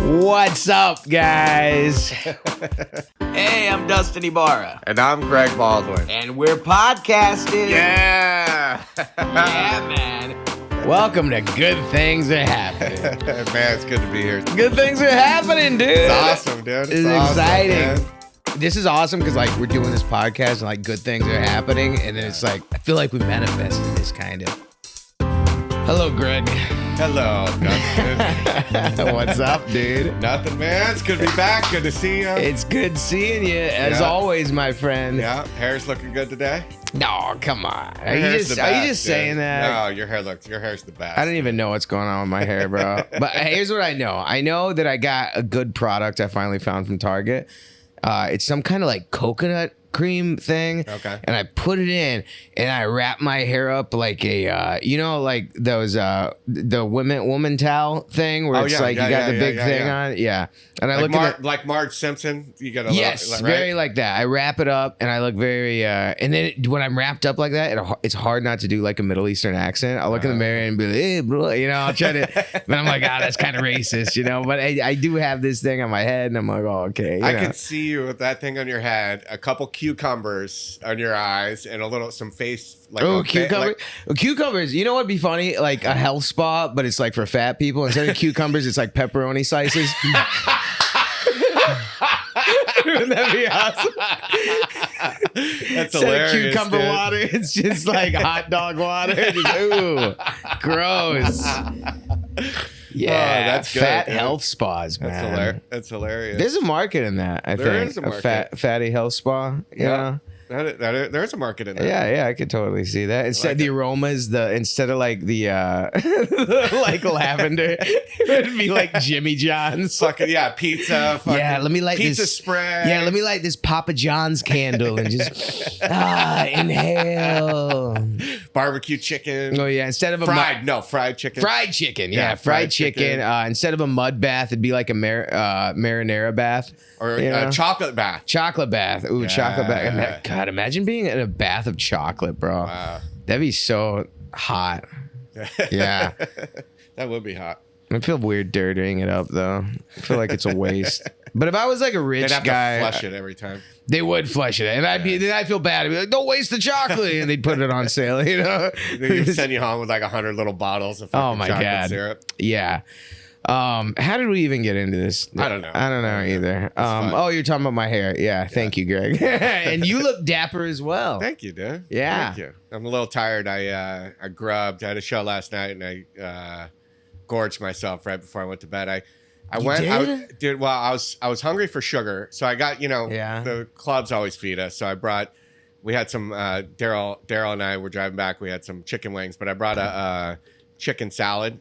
What's up, guys? Hey, I'm Dustin Ibarra. And I'm Greg Baldwin. And we're podcasting. Yeah! Yeah, man. Welcome to Good Things Are Happening. Man, it's good to be here. Good things are happening, dude. It's awesome, dude. It's awesome, exciting. Man. This is awesome because, like, we're doing this podcast and, like, good things are happening. And then it's like, I feel like we manifested this kind of. Hello, Greg. Hello, Dustin. What's up, dude? Nothing, man. It's good to be back. Good to see you. It's good seeing you, as always, my friend. Yeah, hair's looking good today. No, come on. Are Your you hair's just the best, dude. Saying that? No, your hair's the best. I don't even know what's going on with my hair, bro. But here's what I know. I know that I got a good product I finally found from Target. It's some kind of like coconut cream thing. Okay. And I put it in and I wrap my hair up like a, like those, the woman towel thing where it's like you got the big thing on it. Yeah. And I like look at like Marge Simpson. You got a yes, right? very like that. I wrap it up and I look very, and then when I'm wrapped up like that, it's hard not to do like a Middle Eastern accent. I'll look in the mirror and be like, hey, bro, I'll try to, but I'm like, that's kind of racist, but I do have this thing on my head and I'm like, oh, okay. I could see you with that thing on your head, a couple cucumbers on your eyes, and some face. Like cucumbers. Cucumbers. You know what'd be funny? Like a health spa, but it's like for fat people. Instead of cucumbers, it's like pepperoni slices. Wouldn't that be awesome? That's hilarious. Cucumber dude. water. It's just like hot dog water. Ooh, gross. Yeah, that's good. fat health spas, man. That's hilarious. There's a market in that. I think there is a market. Fatty health spa. Yeah. There's a market in that. Yeah, I could totally see that. Instead, the aromas, instead of like the like lavender, it would be like Jimmy John's. Fucking pizza. Yeah, let me light pizza this spread. Yeah, let me light this Papa John's candle and just inhale. Barbecue chicken. Oh yeah, instead of fried chicken. Fried chicken. Yeah, fried chicken. Instead of a mud bath, it'd be like a marinara bath. Or a chocolate bath. Chocolate bath. Ooh, chocolate bath. God, imagine being in a bath of chocolate, bro. Wow. That'd be so hot. Yeah. That would be hot. I feel weird dirtying it up, though. I feel like it's a waste. But if I was like a rich They'd have guy, to flush it every time. They would flush it, and then I'd feel bad. I'd be like, "Don't waste the chocolate," and they'd put it on sale. They'd send you home with like 100 little bottles of fucking chocolate syrup. Yeah. How did we even get into this? I don't know. I don't know either. You're talking about my hair. Yeah. Thank you, Greg. And you look dapper as well. Thank you, dude. Yeah. Thank you. I'm a little tired. I grubbed. I had a show last night and I gorged myself right before I went to bed. I was hungry for sugar, so I got the clubs always feed us. So we had some Daryl and I were driving back. We had some chicken wings, but I brought a chicken salad,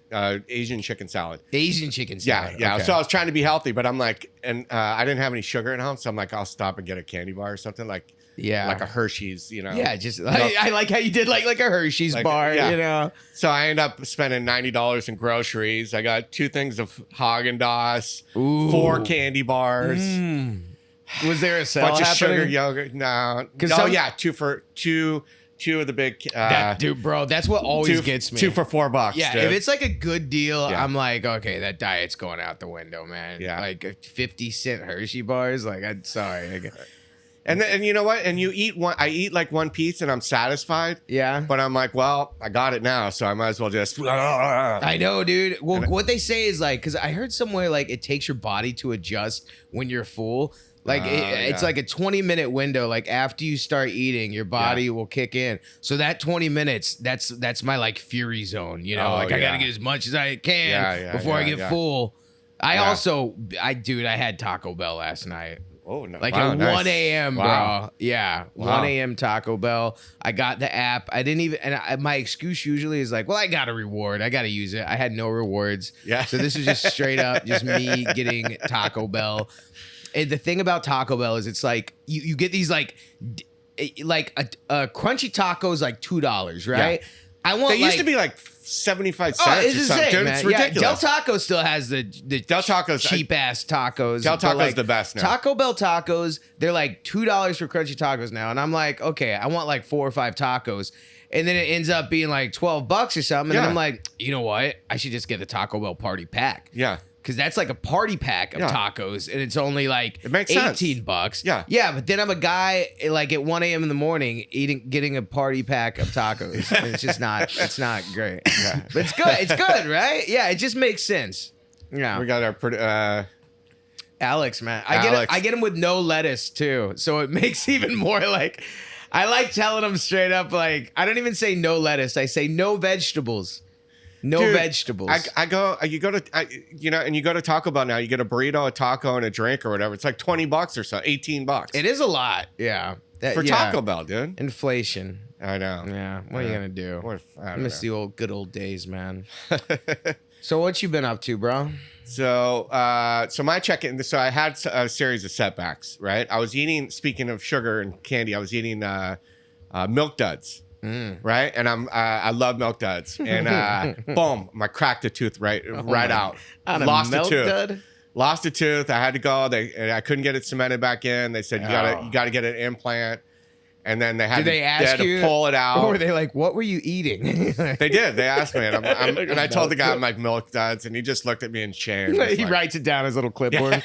Asian chicken salad. Asian chicken salad. Yeah. Okay. So I was trying to be healthy, but I'm like, and I didn't have any sugar at home, so I'm like, I'll stop and get a candy bar or something like a Hershey's, Yeah, just I like how you did like a Hershey's bar, So I ended up spending $90 in groceries. I got 2 things of Haagen-Dazs, 4 candy bars. Was there a sale bunch of happening? Sugar yogurt? No. 2 of the big dude, bro, that's what always gets me. 2 for $4. Yeah, dude. if it's like a good deal, I'm like, okay, that diet's going out the window, man. Yeah, like 50-cent Hershey bars. Like, I'm sorry. And you know what? And you eat one. I eat like 1 piece, and I'm satisfied. Yeah. But I'm like, well, I got it now, so I might as well just. I know, dude. Well, what they say is like, because I heard somewhere like it takes your body to adjust when you're full. Like it's like a 20-minute window. Like after you start eating, your body will kick in. So that 20 minutes, that's my like fury zone. I gotta get as much as I can before I get full. I had Taco Bell last night. Oh, no. Like at 1 a.m., bro. Yeah, 1 a.m. Taco Bell. I got the app. I didn't even, and my excuse usually is like, well, I got a reward. I got to use it. I had no rewards. Yeah. So this was just straight up just me getting Taco Bell. And the thing about Taco Bell is it's like you get these like a crunchy tacos like $2, right? Yeah. I want. They used to be like 75 cents. Oh, it's or something. insane, Dude, man. it's ridiculous. Yeah, Del Taco still has the Del Taco's cheap ass tacos. Del Taco's the best now. Taco Bell tacos, they're like $2 for crunchy tacos now, and I'm like, okay, I want like 4 or 5 tacos. And then it ends up being like $12 or something. And then I'm like, you know what? I should just get the Taco Bell party pack. Yeah. because that's like a party pack of tacos, and it's only like it makes $18. Yeah, but then I'm a guy like at 1 a.m. in the morning getting a party pack of tacos. And it's not great. Yeah. But it's good. It's good, right? Yeah, it just makes sense. Yeah, we got our Alex, man. I get him with no lettuce too, so it makes even more like. I like telling him straight up, like, I don't even say no lettuce. I say no vegetables. No vegetables. You go to Taco Bell now, you get a burrito, a taco, and a drink or whatever. It's like $20 or so, $18. It is a lot. Yeah. Taco Bell, dude. Inflation. I know. Yeah. What are you going to do? I miss the good old days, man. So what you been up to, bro? So my check-in. So I had a series of setbacks. Right, I was eating. Speaking of sugar and candy, I was eating Milk Duds. Right, and I love Milk Duds. And boom, I cracked a tooth right out. Lost a tooth. Dud? Lost a tooth. I had to go. I couldn't get it cemented back in. They said you gotta get an implant. And then they had to pull it out. Or were they like, what were you eating? They did. They asked me. And, and I told the guy, I'm like, Milk Duds. And he just looked at me in shame. He writes it down his little clipboard.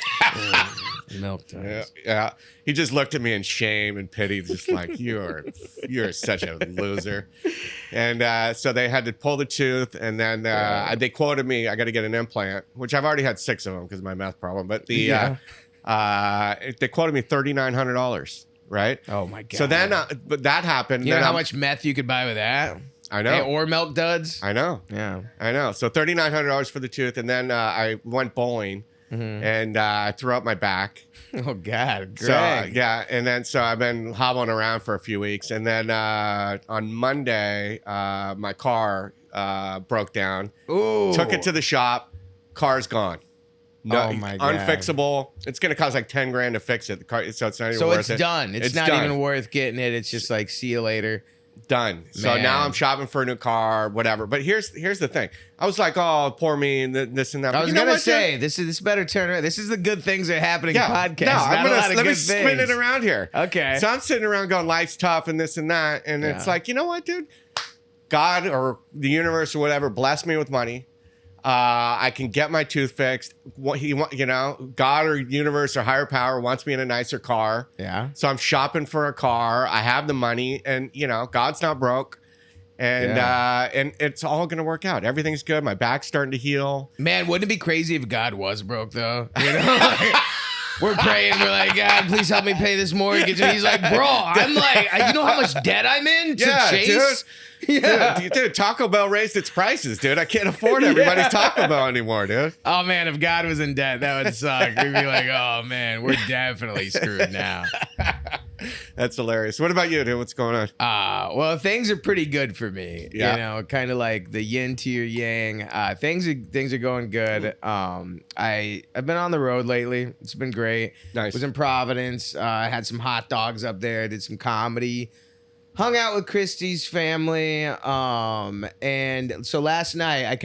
Milk Duds. Yeah. He just looked at me in shame and pity, just like, you're such a loser. And so they had to pull the tooth. And then they quoted me, I got to get an implant, which I've already had 6 of them because of my math problem. But they quoted me $3,900. Right. Oh my god. So then, but that happened. You know how much meth you could buy with that? I know. Or Milk Duds. I know. Yeah. I know. So $3,900 for the tooth, and then I went bowling, and I threw up my back. Oh god. Greg. So and then I've been hobbling around for a few weeks, and then on Monday, my car broke down. Ooh. Took it to the shop. Car's gone. No, oh my God. Unfixable. It's gonna cost like $10,000 to fix it. The car, so it's not even worth it. So it's done. It's not even worth getting it. It's just like, see you later. Done. Man. So now I'm shopping for a new car, whatever. But here's the thing. I was like, oh, poor me, and this and that. I was gonna say this better turn around. This is the good things that are happening podcast. No, let me spin it around here. Okay. So I'm sitting around going, life's tough and this and that, and it's like, you know what, dude? God or the universe or whatever blessed me with money. I can get my tooth fixed. God or universe or higher power wants me in a nicer car. Yeah. So I'm shopping for a car. I have the money, and God's not broke, and it's all gonna work out. Everything's good. My back's starting to heal. Man, wouldn't it be crazy if God was broke though? Like, we're praying. We're like, God, please help me pay this mortgage. And he's like, bro, I'm like, you know how much debt I'm in to chase? Dude. Yeah, dude, Taco Bell raised its prices, dude. I can't afford everybody's Taco Bell anymore, dude. Oh man, if God was in debt, that would suck. We'd be like, oh man, we're definitely screwed now. That's hilarious. What about you, dude? What's going on? Well, things are pretty good for me. Yeah. Kind of like the yin to your yang. Things are going good. I've been on the road lately. It's been great. Nice. Was in Providence. I had some hot dogs up there. Did some comedy. Hung out with Christy's family. And so last night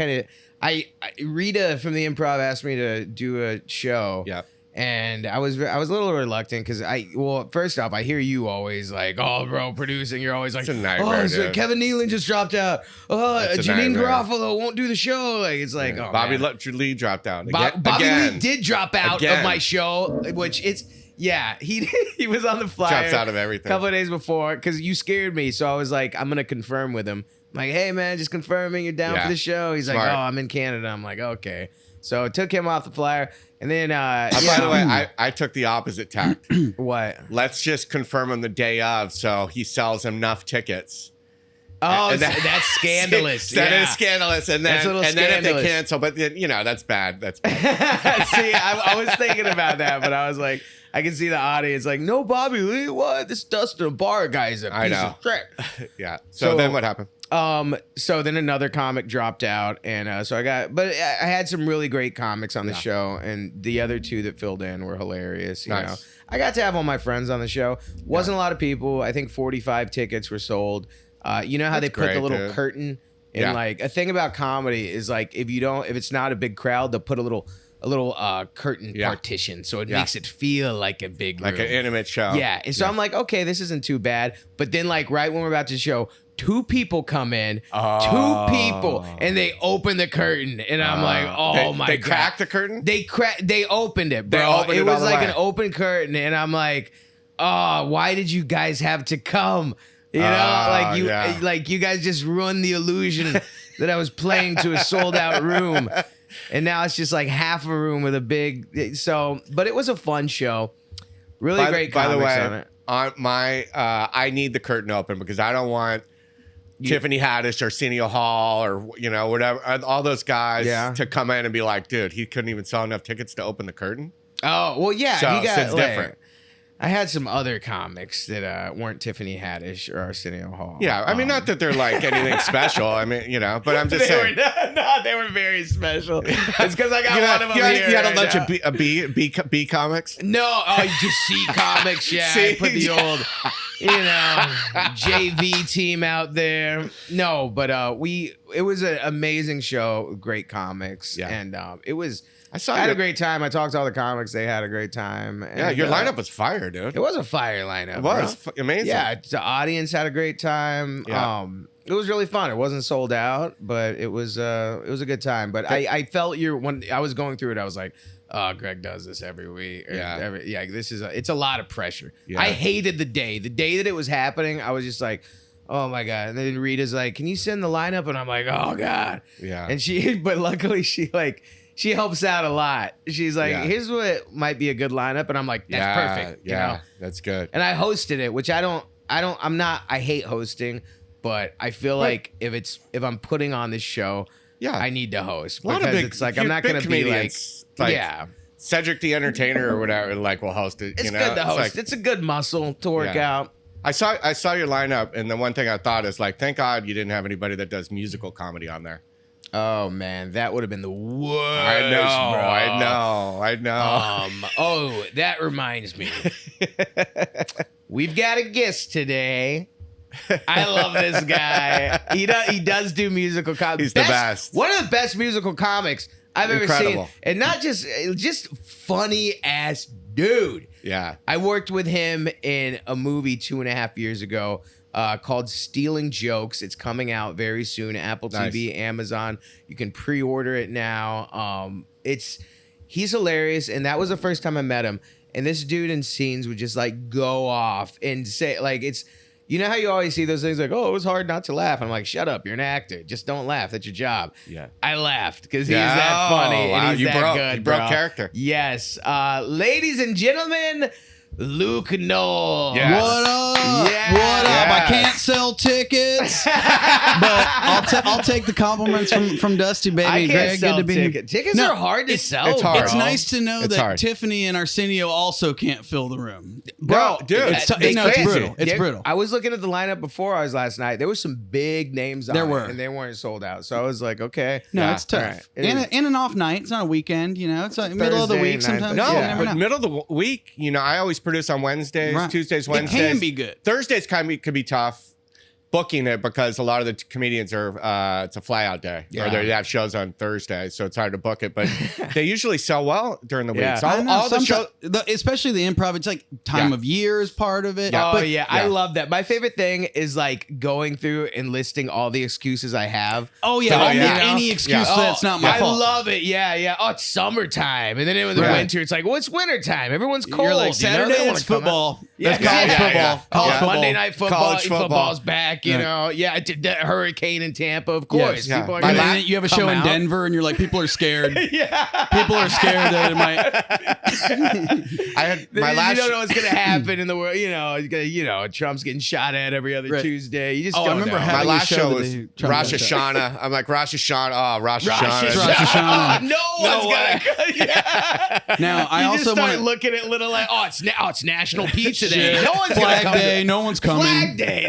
Rita from the Improv asked me to do a show. Yeah. And I was a little reluctant because first off, I hear you always like, oh, bro, producing. You're always like, it's a nightmare, so Kevin Nealon just dropped out. Oh, Janine Garofalo won't do the show. Like, it's like, oh, Bobby Lee dropped out. Bobby Lee did drop out of my show, which he was on the flyer. Drops out of everything. A couple of days before because you scared me, so I was like, I'm gonna confirm with him. I'm like, hey man, just confirming you're down for the show. He's like, oh, I'm in Canada. I'm like, okay. So I took him off the flyer. And then, by the way, I took the opposite tact. What? Let's just confirm him the day of, so he sells enough tickets. Oh, that's scandalous. That is scandalous. And then if they cancel, but that's bad. That's bad. See, I was thinking about that, but I was like, I can see the audience like, no, Bobby Lee, what? This Dustin Bar guy's a piece of shit. Yeah. So then what happened? So then another comic dropped out, and but I had some really great comics on the show, and the other two that filled in were hilarious. You know, I got to have all my friends on the show. Wasn't a lot of people. I think 45 tickets were sold. You know how they put the little curtain in like a thing about comedy is like if it's not a big crowd, they'll put a little curtain partition, so it makes it feel like a big room. Like an intimate show. Yeah, and so I'm like, okay, this isn't too bad. But then, like, right when we're about to show, 2 people come in, 2 people, and they open the curtain, and I'm like, oh my god! They cracked the curtain. They opened it, bro. It was like an open curtain, and I'm like, oh, why did you guys have to come? You know, like you guys just ruined the illusion that I was playing to a sold out room. And now it's just like half a room with a big. So, but it was a fun show. Really great comics on it. I need the curtain open because I don't want Tiffany Haddish or Arsenio Hall or whatever, all those guys to come in and be like, dude, he couldn't even sell enough tickets to open the curtain. Oh well, yeah, so, he got it's different. I had some other comics that weren't Tiffany Haddish or Arsenio Hall. Yeah, I mean, not that they're like anything special. I mean, but I'm just saying. They were very special. It's because I got one of them here. You had a bunch of B comics? No, just C comics. Yeah, I put the old, JV team out there. No, but it was an amazing show. Great comics. Yeah. And it was... I had a great time. I talked to all the comics. They had a great time. And, yeah, your lineup was fire, dude. It was a fire lineup. It was amazing. Yeah, the audience had a great time. Yeah. It was really fun. It wasn't sold out, but it was a good time. But I felt when I was going through it, I was like, oh, Greg does this every week. Yeah. It's a lot of pressure. Yeah. I hated the day. The day that it was happening, I was just like, oh my God. And then Rita's like, can you send the lineup? And I'm like, oh God. Yeah. And but luckily she helps out a lot. She's like, here's what might be a good lineup. And I'm like, that's perfect. Yeah, that's good. And I hosted it, which I hate hosting, but I feel like if I'm putting on this show, I need to host. Because it's like, I'm not going to be like Cedric the Entertainer or whatever, will host it. It's good to host. It's a good muscle to work out. I saw your lineup, and the one thing I thought is thank God you didn't have anybody that does musical comedy on there. Oh man, that would have been the worst. I know. Oh, that reminds me. We've got a guest today. I love this guy. He does do musical comedy. He's the best. One of the best musical comics I've ever seen, and not just funny ass dude. Yeah, I worked with him in a movie 2.5 years ago. Called Stealing Jokes. It's coming out very soon. Apple TV, Amazon. You can pre-order it now. He's hilarious, and that was the first time I met him. And this dude in scenes would just go off and say it's. You know how you always see those things oh, it was hard not to laugh. I'm like, shut up, you're an actor. Just don't laugh. That's your job. Yeah. I laughed because he's that funny and he's that good. You broke character. Yes. Ladies and gentlemen, Luke Null. Yes. What up? Yeah. What up? I can't sell tickets, but I'll take the compliments from Dusty, baby. I can't Greg, sell good to be tickets. Tickets are hard to sell. It's hard. It's nice to know that Tiffany and Arsenio also can't fill the room. Bro, dude, it's brutal. It's brutal. I was looking at the lineup before I was last night. There was some big names on it, and they weren't sold out. So I was like, okay. No, it's tough. Right. And an off night. It's not a weekend, It's like middle of the week sometimes. No, but middle of the week, I always produce on Wednesdays, Tuesdays, Wednesdays. It can be good. Thursdays could be tough booking it because a lot of the comedians are it's a fly out day or they have shows on Thursday, so it's hard to book it, but they usually sell well during the week. So all the shows, especially the improv, it's like time of year is part of it. I love that. My favorite thing is going through and listing all the excuses I have. I'll make any excuse that's not my fault. I love it. Oh, it's summertime, and then in the winter it's it's wintertime. Everyone's cold. You're like, Saturday it's football. It's college football. College football. Monday night football's back. The hurricane in Tampa, of course. Yes, people are you have a show in Denver, and you're like, people are scared. People are scared that it might. I had my last. You don't know what's gonna happen in the world. Trump's getting shot at every other Tuesday. You just don't I remember know. My last show was Rosh Hashanah. I'm like Rosh Hashanah. Oh, Rosh Hashanah. No one's gonna. Now I also want to look at it it's National Pizza Day. No one's Flag Day. No one's coming. Flag Day.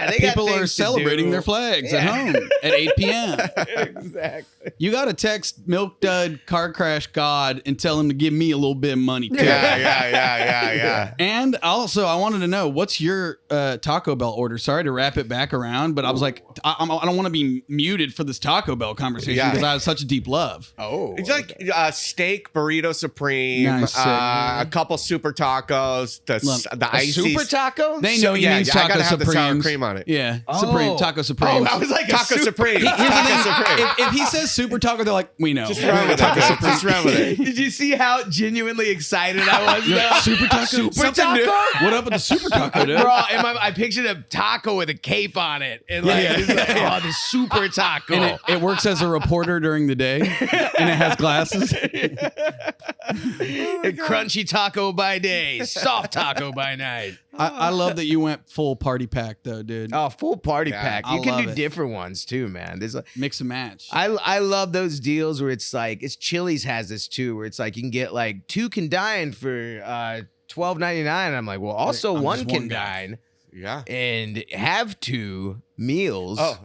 They People are celebrating their flags at home at 8 p.m. Exactly. You got to text Milk Dud Car Crash God and tell him to give me a little bit of money too. Yeah. And also, I wanted to know, what's your Taco Bell order? Sorry to wrap it back around, but I was like, I don't want to be muted for this Taco Bell conversation because I have such a deep love. Oh, it's like steak, burrito supreme, a couple super tacos, the icy super taco. They know you means Taco Supreme. The sour cream on it. Yeah, Supreme Taco Supreme. I was like Taco Supreme. If he says super taco, they're like, we know. Just run with it. Just run with it. Did you see how genuinely excited I was? Like, super taco. Super taco. What up with the super taco, dude? Bro, I pictured a taco with a cape on it, and it's like, oh, the super taco. And it works as a reporter during the day, and it has glasses. A crunchy taco by day, soft taco by night. I love that you went full party pack though, dude. Oh, full party pack. You I can love do it. different ones too, man. There's like Mix and match. I love those deals where it's like Chili's has this too, where it's like you can get like 2 can dine for $12.99. I'm like, well, also I'm one just can one guy. dine. Yeah. And have 2 meals. Oh,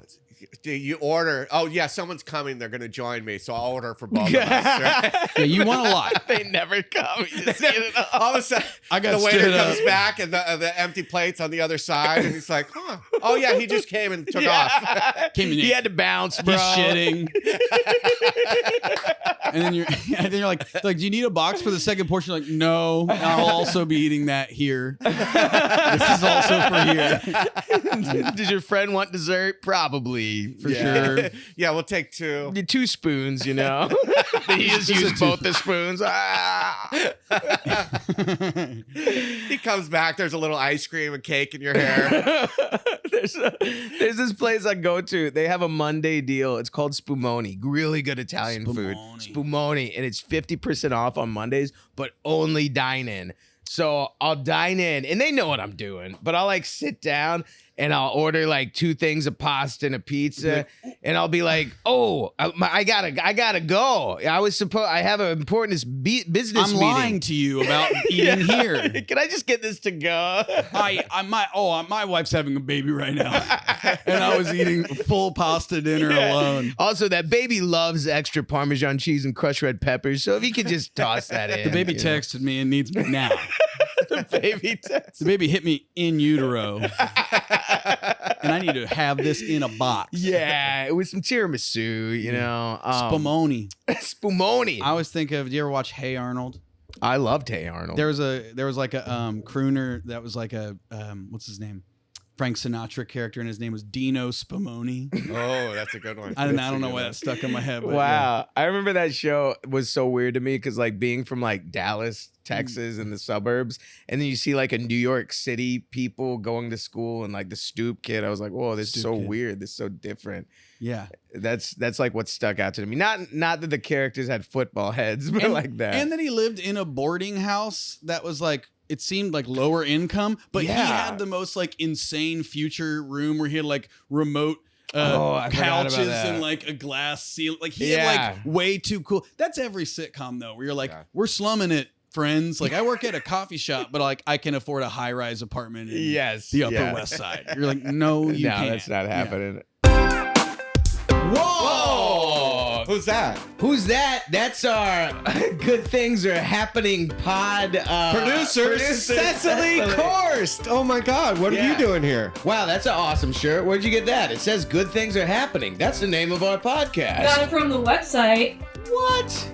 you order. Oh, yeah, someone's coming. They're going to join me. So I'll order for both of us. Right? Yeah, you want a lot. They never come. You just get it all. All of a sudden, the waiter comes back and the empty plates on the other side. And he's like, huh. Oh, yeah, he just came and took off. He had to bounce, bro. He's shitting. And then you're like, do you need a box for the second portion? You're like, no, I'll also be eating that here. This is also for here. Does your friend want dessert? Probably, for sure. Yeah, we'll take 2. 2 spoons, you know. He just used both the spoons. He comes back. There's a little ice cream and cake in your hair. There's this place I go to. They have a Monday deal. It's called Spumoni. Really good Italian food. Spumoni. And it's 50% off on Mondays, but only dine in. So I'll dine in, and they know what I'm doing, but I'll like sit down and I'll order like 2 things of pasta and a pizza, and I'll be like, "Oh, I gotta go. I have an important business meeting." I'm lying to you about eating here. Can I just get this to go? My wife's having a baby right now, and I was eating full pasta dinner alone. Also, that baby loves extra Parmesan cheese and crushed red peppers, so if you could just toss that in. The baby texted me and needs me now. The baby hit me in utero. And I need to have this in a box. Yeah, it was some tiramisu, you know. Spumoni. Spumoni. I always think of, do you ever watch Hey Arnold? I loved Hey Arnold. There was like a crooner that was like a what's his name? Frank Sinatra character, and his name was Dino Spumoni. Oh, that's a good one. I don't know why that stuck in my head. But wow. Yeah. I remember that show was so weird to me because like being from like Dallas, Texas in the suburbs, and then you see like a New York City people going to school and like the stoop kid. I was like, whoa, this is so weird. This is so different. Yeah. That's like what stuck out to me. Not that the characters had football heads, but like that. And then he lived in a boarding house that was like, it seemed like lower income, but he had the most like insane future room where he had like remote couches and like a glass ceiling. Like he had like way too cool. That's every sitcom though, where you're like, we're slumming it, friends. Like I work at a coffee shop, but like I can afford a high-rise apartment in the Upper West Side. You're like, no, you can't. That's not happening. Whoa! Who's that? Who's that? That's our Good Things Are Happening pod producer Cecily Korst. Oh my God, what are you doing here? Wow, that's an awesome shirt. Where'd you get that? It says Good Things Are Happening. That's the name of our podcast. Got it from the website. What?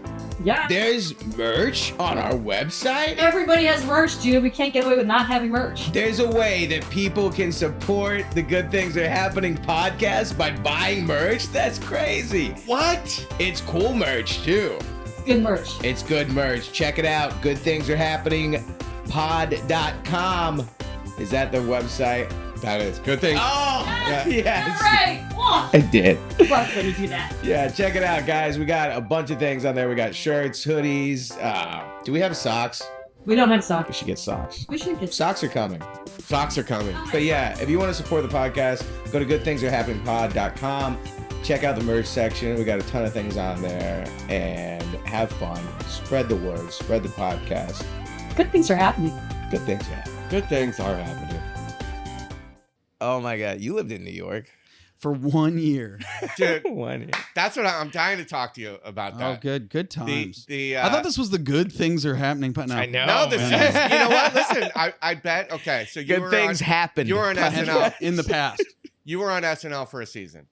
Yeah. There's merch on our website? Everybody has merch, dude. We can't get away with not having merch. There's a way that people can support the Good Things Are Happening podcast by buying merch? That's crazy. What? It's cool merch, too. Good merch. It's good merch. Check it out. GoodThingsAreHappeningPod.com. Is that the website? That is. Good thing. Oh, yes. You're right. Whoa. I did. Love when you do that. Yeah, check it out, guys. We got a bunch of things on there. We got shirts, hoodies. Do we have socks? We don't have We socks. should get socks. We should get Socks are coming. Socks are coming. But yeah, if you want to support the podcast, go to GoodThingsAreHappeningPod.com. Check out the merch section. We got a ton of things on there. And have fun. Spread the word. Spread the podcast. Good things are happening. Good things are happening. Good things are happening. Oh my God, you lived in New York for 1 year. Dude, 1 year. that's what I'm dying to talk to you about. That. Oh, good times. I thought this was the good things are happening, but no. I know. No, this is. You know what? Listen, I bet. Okay, so you good were things happen. You were on SNL in the past. You were on SNL for a season,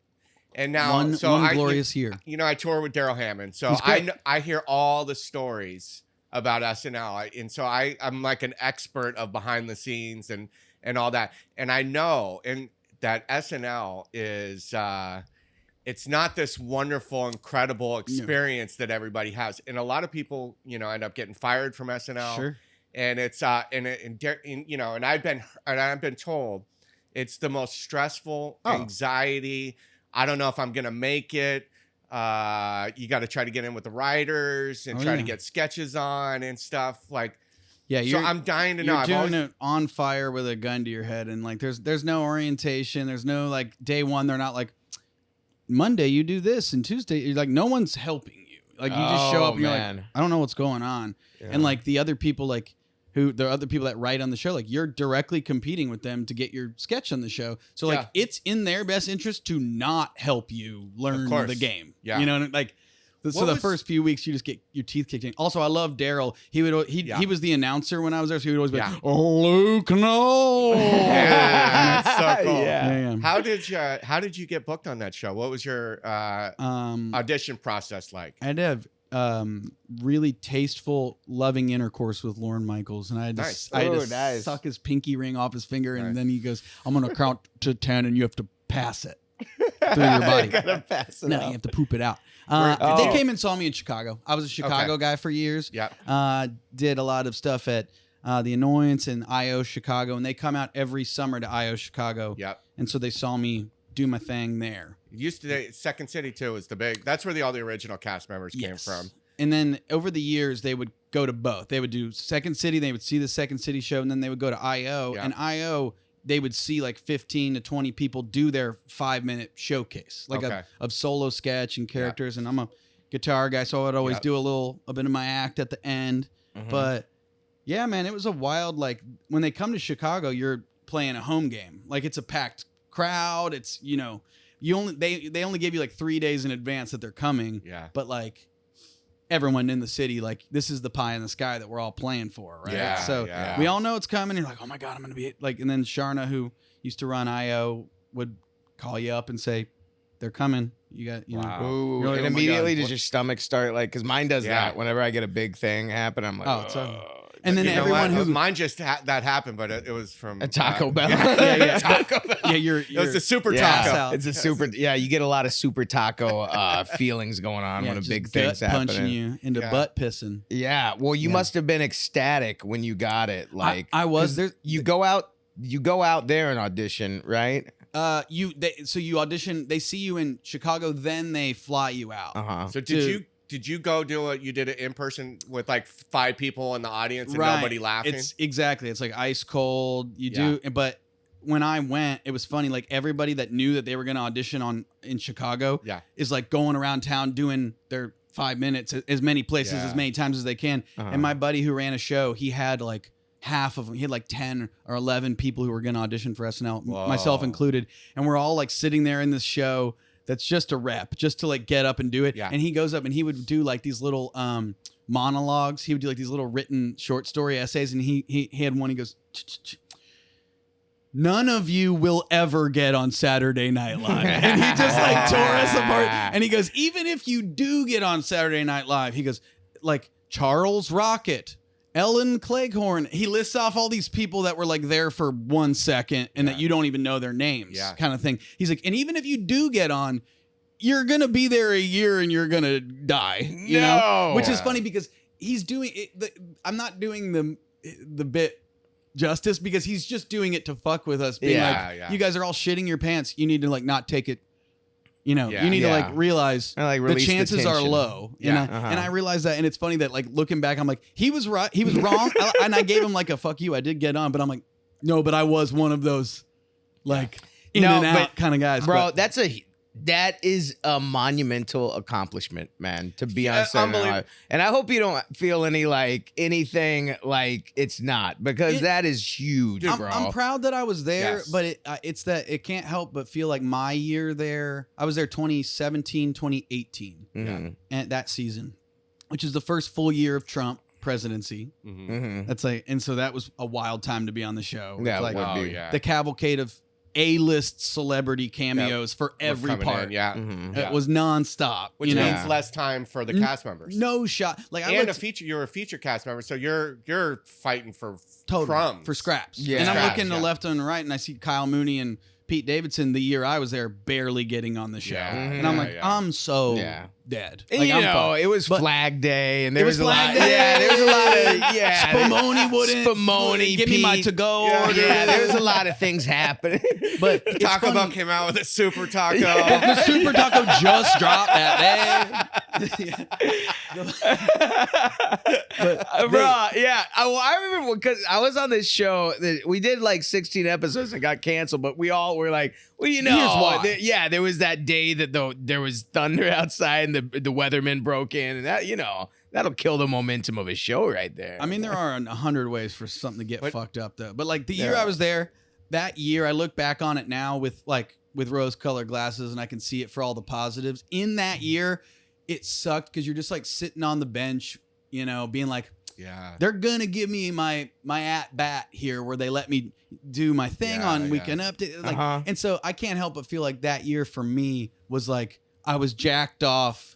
and now one glorious year. You know, I tour with Daryl Hammond, so I hear all the stories about SNL, and so I'm like an expert of behind the scenes and all that, and I know that SNL is it's not this wonderful, incredible experience that everybody has, and a lot of people, you know, end up getting fired from SNL. Sure. And it's you know, and I've been told it's the most stressful anxiety. I don't know if I'm gonna make it. You got to try to get in with the writers and try to get sketches on and stuff like. Yeah, so I'm dying to know. You're doing it on fire with a gun to your head, and like there's no orientation. There's no like day one. They're not like Monday you do this and Tuesday. You're like no one's helping you. Like you just show up and you're like I don't know what's going on. Yeah. And like the other people the other people that write on the show, like you're directly competing with them to get your sketch on the show. So like it's in their best interest to not help you learn the game. Yeah, you know, like. So the first few weeks you just get your teeth kicked in. Also, I love Daryl. He was the announcer when I was there, so he would always be like, "Oh, Luke, no!" Yeah, that's so cool. Yeah. How did you get booked on that show? What was your audition process like? I had to have really tasteful, loving intercourse with Lorne Michaels, and I had to suck his pinky ring off his finger, and then he goes, "I'm gonna count to 10, and you have to pass it through your body. You gotta pass it you have to poop it out." They came and saw me in Chicago. I was a Chicago guy for years. Yeah. Did a lot of stuff at The Annoyance and I.O. Chicago, and they come out every summer to I.O. Chicago. Yep. And so they saw me do my thing there. Used to Second City too was the big. That's where all the original cast members came from. And then over the years, they would go to both. They would do Second City. They would see the Second City show, and then they would go to I.O. Yep. And I.O. they would see like 15 to 20 people do their 5-minute showcase, like of solo sketch and characters. And I'm a guitar guy, so I would always do a bit of my act at the end. But yeah, man, it was a wild, like when they come to Chicago, you're playing a home game. Like it's a packed crowd. It's, you know, they only give you like 3 days in advance that they're coming. Yeah. But like everyone in the city, like this is the pie in the sky that we're all playing for, right? Yeah, so we all know it's coming. You're like, oh my God, I'm gonna be like, and then Sharna, who used to run I.O., would call you up and say, they're coming. You got, you know. Ooh, like, and immediately does your stomach start like, because mine does that. Whenever I get a big thing happen, I'm like, and then everyone who mine just that happened, but it was from a Taco Bell. Taco Bell. Yeah, it was a super taco. It's a super. Yeah, you get a lot of super taco feelings going on when a big thing's happening. Punching you into butt pissing. Yeah. Well, you must have been ecstatic when you got it. Like I was there. You go out there and audition, right? So you audition. They see you in Chicago, then they fly you out. So did you go do it? You did it in person with like 5 people in the audience and nobody laughing? It's like ice cold. You do, but when I went, it was funny. Like everybody that knew that they were going to audition in Chicago, is like going around town doing their 5 minutes as many places as many times as they can. And my buddy who ran a show, he had like half of them. He had like 10 or 11 people who were going to audition for SNL, myself included. And we're all like sitting there in this show that's just a rep, just to like get up and do it. Yeah. And he goes up and he would do like these little monologues. He would do like these little written short story essays. And he had one, he goes, none of you will ever get on Saturday Night Live. And he just like tore us apart. And he goes, even if you do get on Saturday Night Live, he goes, like Charles Rocket, Ellen Cleghorn. He lists off all these people that were like there for 1 second and that you don't even know their names, kind of thing. He's like, and even if you do get on, you're going to be there a year and you're going to die, you know? Which is funny because he's doing it. I'm not doing the bit justice because he's just doing it to fuck with us. Being you guys are all shitting your pants. You need to like not take it. You know, you need to like realize the chances are low. You know? And I realized that, and it's funny that like looking back, I'm like, he was right, he was wrong, and I gave him like a fuck you. I did get on, but I'm like, no, but I was one of those like in and out kind of guys, bro. That is a monumental accomplishment, man, to be on Saturday Night Live. And I hope you don't feel anything like it's not, because that is huge, bro. I'm proud that I was there, but it's that it can't help but feel like my year there. I was there 2017, 2018, and that season, which is the first full year of Trump presidency. That's like, and so that was a wild time to be on the show. Yeah, like would be. The cavalcade of A-list celebrity cameos for every part. It was nonstop, which means less time for the cast members. No shot. Like you're a feature cast member, so you're fighting for crumbs, for scraps. Yeah. And I'm looking to left and right, and I see Kyle Mooney and Pete Davidson the year I was there barely getting on the show, and I'm like, I'm so dead. And like, it was Flag Day, and there was a Flag lot. Day. Yeah, there was a lot of Spumoni wouldn't give me my to-go order. Yeah, there was a lot of things happening. But Taco Bell came out with a super taco. The super taco just dropped that day. I remember because I was on this show that we did like 16 episodes and got canceled, but we all were like, well, here's why. There was that day that there was thunder outside and the weatherman broke in, and that that'll kill the momentum of a show right there. I mean, there are 100 ways for something to get fucked up though. But like the year I was there, that year I look back on it now with rose-colored glasses, and I can see it for all the positives. In that year, it sucked because you're just like sitting on the bench, being like, they're gonna give me my at bat here where they let me do my thing on Weekend Update, like, and so I can't help but feel like that year for me was like I was jacked off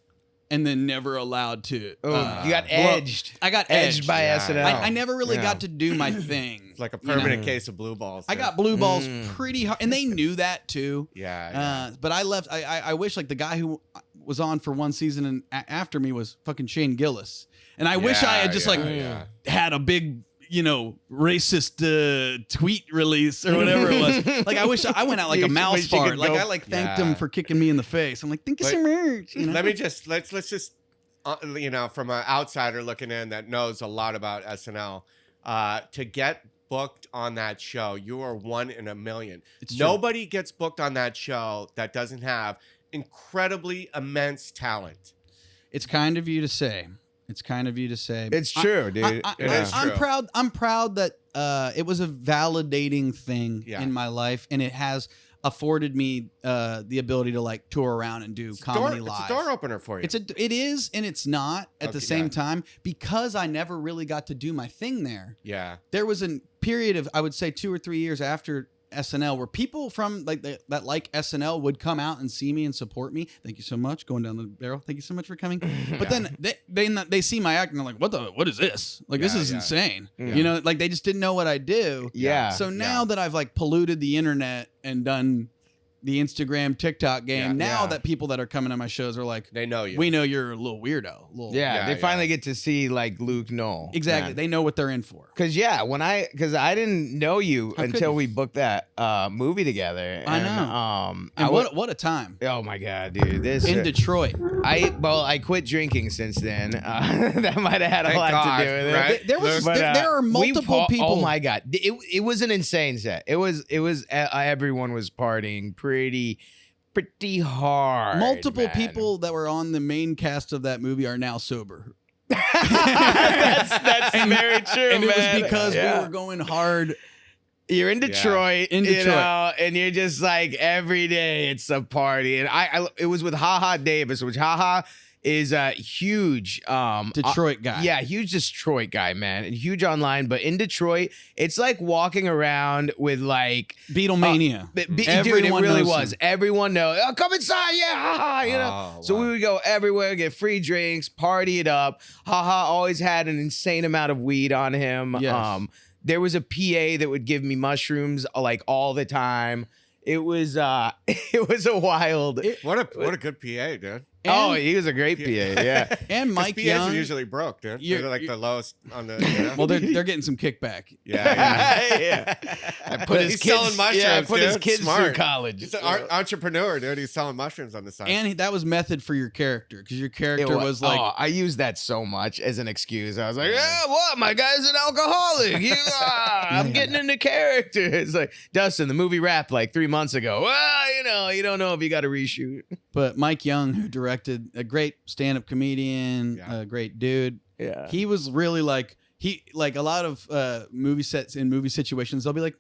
and then never allowed to. You got edged. I got edged by SNL. I never really got to do my thing. It's like a permanent case of blue balls. I got blue balls pretty hard, and they knew that too. But I left. I wish like the guy who was on for one season and after me was fucking Shane Gillis, and I wish I had just had a big racist tweet release or whatever it was. Like I wish I went out like a mouse fart. Like I thanked him for kicking me in the face. I'm like, thank you so much. Let's just from an outsider looking in that knows a lot about SNL, to get booked on that show, you are one in a million. Nobody gets booked on that show that doesn't have incredibly immense talent. It's kind of you to say. It's true, dude. I'm proud. I'm proud that it was a validating thing in my life, and it has afforded me the ability to like tour around and do comedy live. It's a door opener for you. It is, and it's not at the same time, because I never really got to do my thing there. Yeah, there was a period of, I would say, 2 or 3 years after SNL where people from like that like SNL would come out and see me and support me. Thank you so much. Going down the barrel. Thank you so much for coming. But then they see my act and they're like, what is this? Like this is insane. Like they just didn't know what I do. So now that I've like polluted the internet and done the Instagram, TikTok game, that people that are coming to my shows are like, they know you. We know you're a little weirdo. They finally get to see like Luke Null. Exactly. Man. They know what they're in for. Because I didn't know you until we booked that movie together. I know. And what a time. Oh my God, dude. In Detroit. I quit drinking since then. That might have had a lot to do with it. Right? There are multiple people. Oh my God. It was an insane set. It was everyone was partying pretty hard. Multiple people that were on the main cast of that movie are now sober. that's very true, and man. It was because we were going hard. You're in Detroit, and you're just like every day it's a party. And it was with HaHa Davis, which HaHa is a huge Detroit guy. Yeah, huge Detroit guy, man. And huge online, but in Detroit, it's like walking around with like Beatlemania. Dude, it really was. Everyone knows. Oh, come inside, HaHa, So we would go everywhere, get free drinks, party it up. HaHa always had an insane amount of weed on him. Yes. There was a PA that would give me mushrooms like all the time. It was a wild. What a good PA, dude. He was a great PA, yeah. And Mike PAs Young are usually broke, dude. They're like the lowest on the. Well, they're getting some kickback. Yeah. He's selling mushrooms. Put his kids through college. He's an entrepreneur, dude. He's selling mushrooms on the side. And that was method for your character, because your character was like. I used that so much as an excuse. I was like, what? My guy's an alcoholic. I'm getting into character. It's like Dustin, the movie wrapped like 3 months ago. you don't know if you got to reshoot. But Mike Young, who directed, a great stand-up comedian, a great dude. Yeah. He was really like a lot of movie sets in movie situations. They'll be like,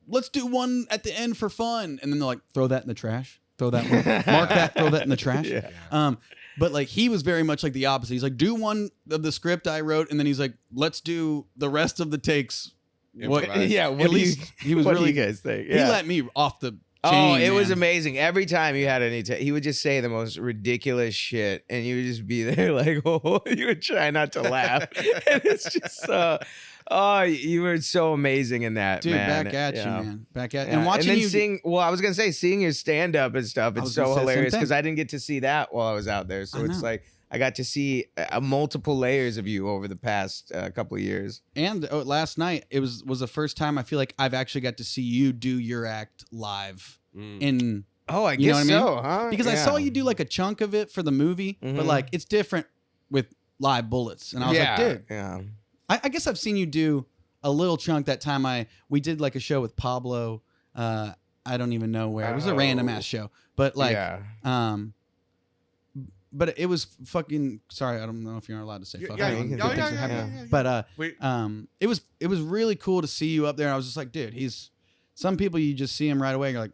let's do one at the end for fun, and then they're like, throw that in the trash. Throw that one. Mark that. Throw that in the trash. Yeah. But like he was very much like the opposite. He's like, do one of the script I wrote, and then he's like, let's do the rest of the takes. Improvise. Yeah. At least he was what really. do you guys think? He let me off the. Oh, chain, it was man. amazing. Every time you had any, he would just say the most ridiculous shit, and you would just be there like, oh, you would try not to laugh. And it's just, oh, you were so amazing in that, Dude, man. back at you, man. Back at Yeah. and watching then you seeing. Well, I was gonna say seeing your stand up and stuff. It's so hilarious because I didn't get to see that while I was out there. So it's like I got to see multiple layers of you over the past couple of years. And last night it was the first time I feel like I've actually got to see you do your act live in. Oh, I you know guess what I mean? so, huh? Because I saw you do like a chunk of it for the movie, but like it's different with live bullets. And I was like, dude, I guess I've seen you do a little chunk that time. We did like a show with Pablo. I don't even know where. It was a random ass show, but like, but it was fucking. Sorry, I don't know if you're allowed to say fuck. But it was really cool to see you up there. And I was just like, dude, some people you just see him right away. You're like,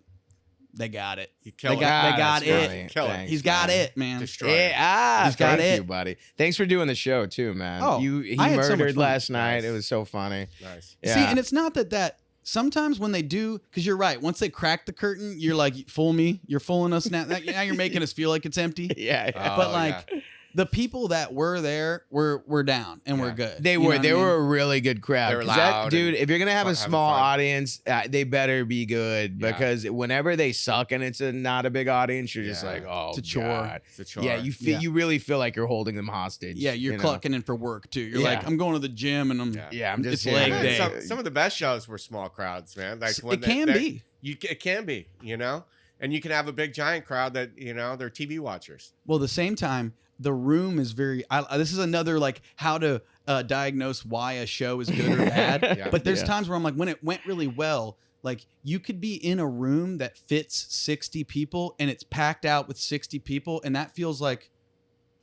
they got it. They got it. He's got it, man. He's got it. Thank you, buddy. Thanks for doing the show too, man. Oh, he had so much murdered fun. last night. It was so funny. Nice. Yeah. See, and it's not that sometimes when they do, because you're right. Once they crack the curtain, you're like, fool me. You're fooling us now. Now you're making us feel like it's empty. Yeah. But like the people that were there were down and were good. They were a really good crowd. They were loud, dude. If you're gonna have a small fun. audience, they better be good because whenever they suck and it's not a big audience, you're just like, oh, it's a chore. God. It's a chore. Yeah, you really feel like you're holding them hostage. Yeah, you're clocking in for work too. You're like, I'm going to the gym and I'm I'm just it's leg here. day. Some of the best shows were small crowds, man. Like when it can be. It can be, and you can have a big giant crowd that they're TV watchers. Well, at the same time, the room is very. This is another like how to diagnose why a show is good or bad. But there's times where I'm like, when it went really well, like you could be in a room that fits 60 people and it's packed out with 60 people, and that feels like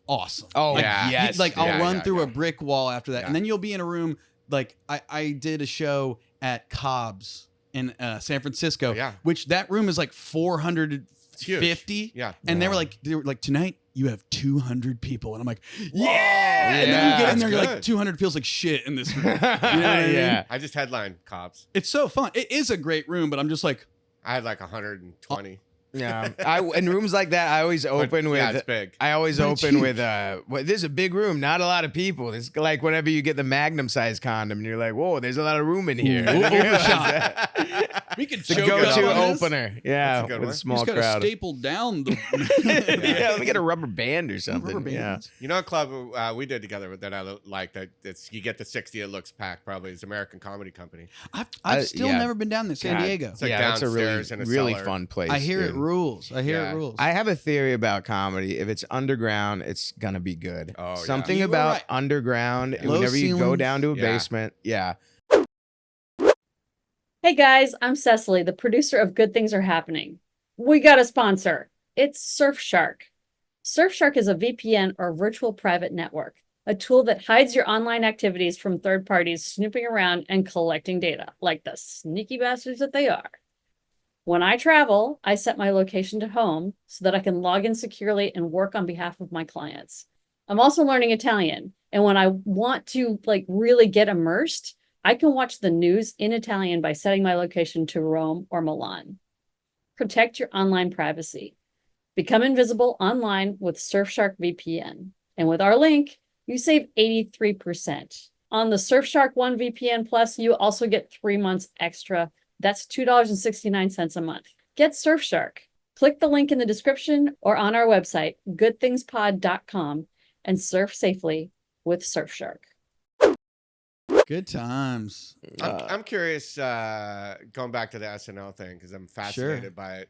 awesome. Oh like, yes. I'll run through a brick wall after that, and then you'll be in a room like I did a show at Cobb's in San Francisco, which that room is like 450. And they were like tonight you have 200 people, and I'm like, and then you get in there, you're like 200 feels like shit in this room. You know what I mean? I just headlined Cobb's. It's so fun. It is a great room, but I'm just like, I had like 120. Yeah, in rooms like that, I always open with. It's big. I always open with. There's a big room, not a lot of people. It's like whenever you get the Magnum size condom, and you're like, whoa, there's a lot of room in here. Overshot. We could the go-to opener. Yeah, with a small crowd. crowd. Staple down the. Let me get a rubber band or something. Yeah. A club we did together that I like that you get the 60. It looks packed. Probably is American Comedy Company. I've still never been down there. San Diego. It's like that's a really cellar. fun place. I hear it rules. I have a theory about comedy. If it's underground, it's gonna be good. Oh, something about underground. Low whenever you go ceilings. down to a basement, Hey guys, I'm Cecily, the producer of Good Things Are Happening. We got a sponsor. It's Surfshark. Surfshark is a VPN or virtual private network, a tool that hides your online activities from third parties snooping around and collecting data, like the sneaky bastards that they are. When I travel, I set my location to home so that I can log in securely and work on behalf of my clients. I'm also learning Italian, and when I want to really get immersed, I can watch the news in Italian by setting my location to Rome or Milan. Protect your online privacy. Become invisible online with Surfshark VPN. And with our link, you save 83%. On the Surfshark One VPN Plus, you also get 3 months extra. That's $2.69 a month. Get Surfshark. Click the link in the description or on our website, goodthingspod.com, and surf safely with Surfshark. Good times. I'm curious, going back to the SNL thing, because I'm fascinated by it.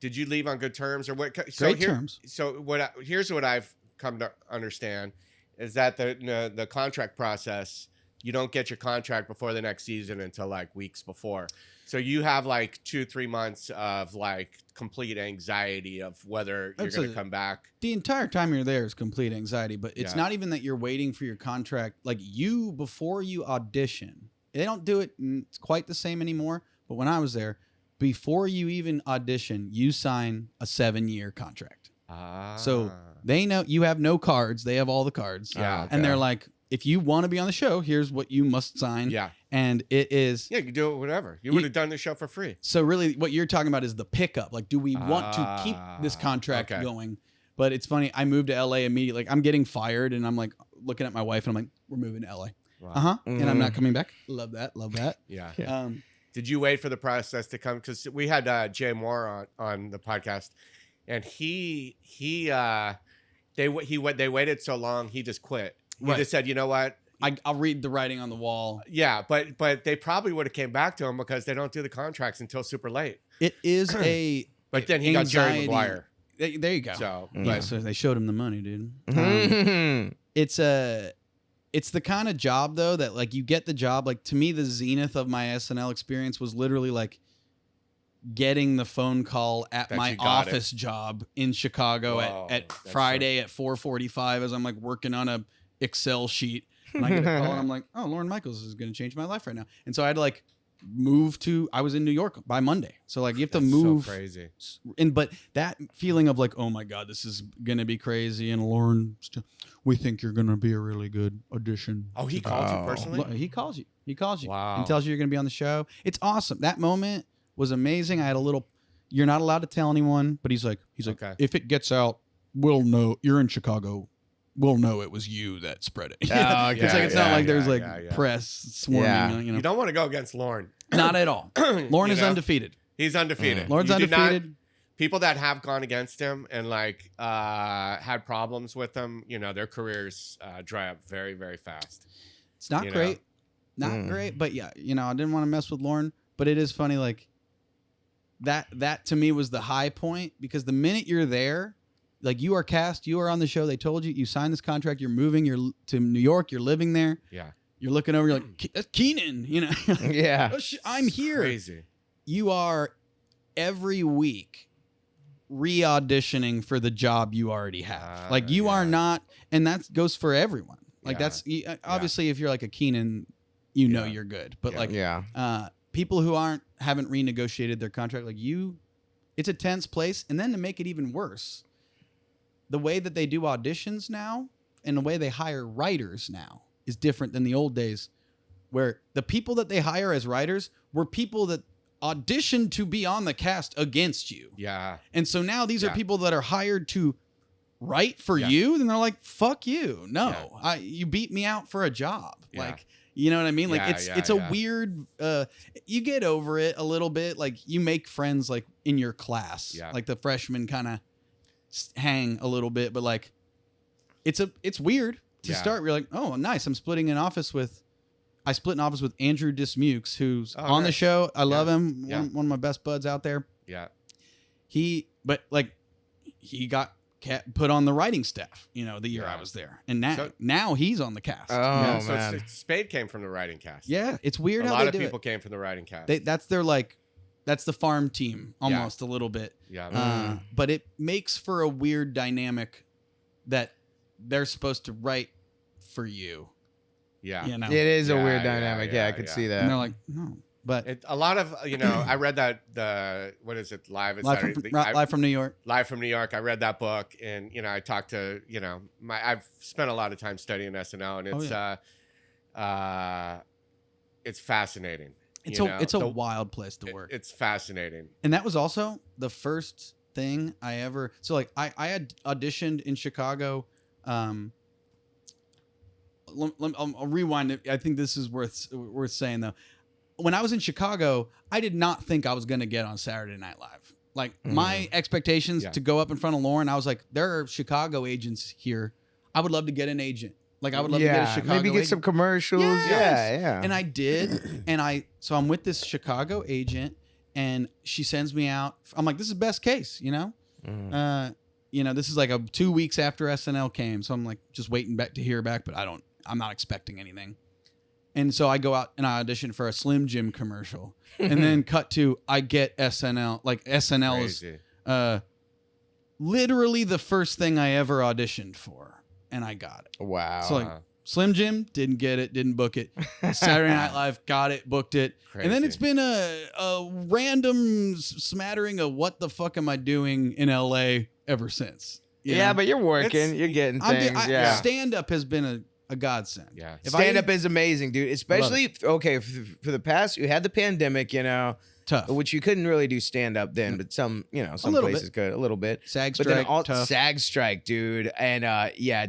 Did you leave on good terms or what? Great terms. So here's what I've come to understand is that the contract process you don't get your contract before the next season until like weeks before. So you have like 2-3 months of like complete anxiety of whether you're going to come back. The entire time you're there is complete anxiety, but it's not even that you're waiting for your contract. Like before you audition, they don't do it quite the same anymore. But when I was there, before you even audition, you sign a 7-year contract. So they know you have no cards. They have all the cards. Yeah. And they're like, if you want to be on the show, here's what you must sign. Yeah. And it is. Yeah, you can do it whatever. You would have done the show for free. So really what you're talking about is the pickup. Like, do we want to keep this contract going? But it's funny. I moved to LA immediately. Like, I'm getting fired and I'm like looking at my wife and I'm like, we're moving to LA. Wow. And I'm not coming back. Love that. Love that. Yeah. Did you wait for the process to come? Because we had Jay Moore on the podcast, and they waited so long. He just quit. He just said, you know what? I'll read the writing on the wall. Yeah, but they probably would have came back to him because they don't do the contracts until super late. It is a but then he got Jerry Maguire. There you go. So, so they showed him the money, dude. It's the kind of job though that like you get the job. Like to me, the zenith of my SNL experience was literally like getting the phone call at my office job in Chicago at Friday at 4:45 as I'm like working on a Excel sheet. And I get a call and I'm like, oh, Lorne Michaels is going to change my life right now. And so I had to like I was in New York by Monday. So like you have to move. So crazy. But that feeling of like, oh my God, this is going to be crazy. And Lorne, we think you're going to be a really good audition. Oh, he called you personally? He calls you. He calls you. Wow. He tells you you're going to be on the show. It's awesome. That moment was amazing. I had you're not allowed to tell anyone, but he's like, okay, if it gets out, we'll know. You're in Chicago. We'll know it was you that spread it. It's not like there's press swarming. Yeah. You don't want to go against Lorne. Not at all. Lorne is undefeated. He's undefeated. Lorne's undefeated. People that have gone against him and like had problems with him, their careers dry up very, very fast. It's not great. Not great. But yeah, I didn't want to mess with Lorne. But it is funny, like that to me was the high point because the minute you're there, like you are cast, you are on the show. They told you signed this contract. You're moving. You're to New York. You're living there. Yeah. You're looking over. You're like, that's Keenan. Yeah. I'm here. Crazy. You are every week re-auditioning for the job you already have. Like you are not, and that goes for everyone. Like that's obviously if you're like a Keenan, you're good. But people who haven't renegotiated their contract, like it's a tense place. And then to make it even worse, the way that they do auditions now and the way they hire writers now is different than the old days where the people that they hire as writers were people that auditioned to be on the cast against you. Yeah. And so now these are people that are hired to write for you. And they're like, fuck you. No, you beat me out for a job. Yeah. Like, you know what I mean? Like it's a weird, you get over it a little bit. Like you make friends like in your class, like the freshmen kind of hang a little bit, but like it's weird to start. We're like, oh, nice. I split an office with Andrew Dismukes, who's on the show. I love him. One of my best buds out there. Yeah. He got put on the writing staff, the year I was there. And now he's on the cast. Oh, so man. Spade came from the writing cast. Yeah. It's weird how a lot of do people it. came from the writing cast. That's the farm team almost a little bit. Yeah. But it makes for a weird dynamic that they're supposed to write for you. Yeah. It is a weird dynamic. I could see that. And they're like, no. But a lot of, I read that what is it? Live from New York. Live from New York. I read that book and, I talked to, I've spent a lot of time studying SNL and it's fascinating. It's a wild place to work. It's fascinating. And that was also the first thing I ever. So like I had auditioned in Chicago. I'll rewind it. I think this is worth saying though. When I was in Chicago, I did not think I was going to get on Saturday Night Live. Like my expectations to go up in front of Lorne, I was like, there are Chicago agents here. I would love to get an agent. Like I would love to get a Chicago maybe get agent. some commercials. Yeah. And I did. And so I'm with this Chicago agent and she sends me out. I'm like, this is best case, this is like 2 weeks after SNL came. So I'm like just waiting back to hear back, but I'm not expecting anything. And so I go out and I audition for a Slim Jim commercial. And then cut to, I get SNL. Like SNL is literally the first thing I ever auditioned for. And I got it. Wow. So like Slim Jim, didn't get it, didn't book it. Saturday Night Live, got it, booked it. Crazy. And then it's been a random smattering of what the fuck am I doing in LA ever since. Yeah, but you're working. You're getting things. Stand-up has been a godsend. Yeah. Stand-up is amazing, dude. Especially, okay, for the past, you had the pandemic, you know. Tough. Which you couldn't really do stand-up then, but some places could, a little bit. SAG but strike, then tough. SAG strike, dude. And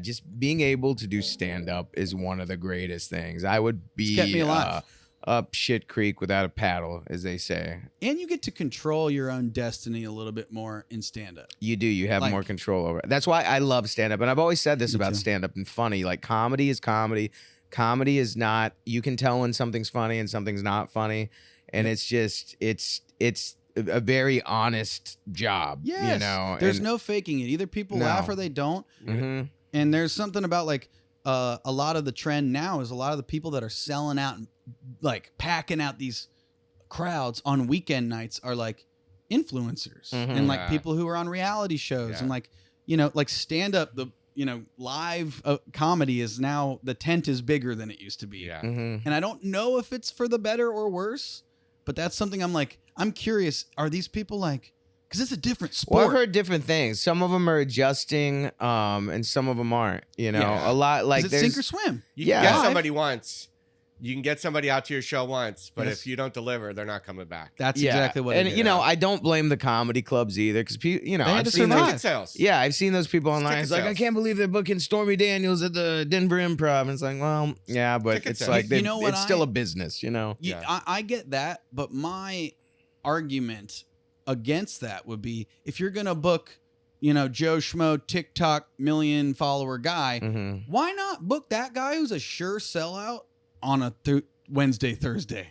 just being able to do stand-up is one of the greatest things. I would be kept me alive. Up shit creek without a paddle, as they say. And you get to control your own destiny a little bit more in stand-up. You do. You have more control over it. That's why I love stand-up. And I've always said this about stand-up and funny. Like, comedy is comedy. Comedy is not, you can tell when something's funny and something's not funny. And it's just, it's a very honest job. Yes. You know? There's no faking it. Either people laugh or they don't. Mm-hmm. And there's something about like a lot of the trend now is a lot of the people that are selling out and like packing out these crowds on weekend nights are like influencers and like people who are on reality shows and like, you know, like stand up, the, you know, live comedy is now, the tent is bigger than it used to be. Yeah. And I don't know if it's for the better or worse, but that's something I'm curious. Are these people like, because it's a different sport. Well, I've heard different things. Some of them are adjusting, and some of them aren't. You know, a lot like it's sink or swim. You can get somebody once. You can get somebody out to your show once, but if you don't deliver, they're not coming back. That's exactly what. And you know, I don't blame the comedy clubs either, because you know, I've seen ticket sales. Yeah, I've seen those people online. It's like, I can't believe they're booking Stormy Daniels at the Denver Improv. And it's like, well, yeah, but Ticket it's sales. like, You know what it's still a business, you know. I get that, but my argument against that would be if you're gonna book, you know, Joe Schmo TikTok million follower guy, why not book that guy who's a sure sellout on a Wednesday, Thursday?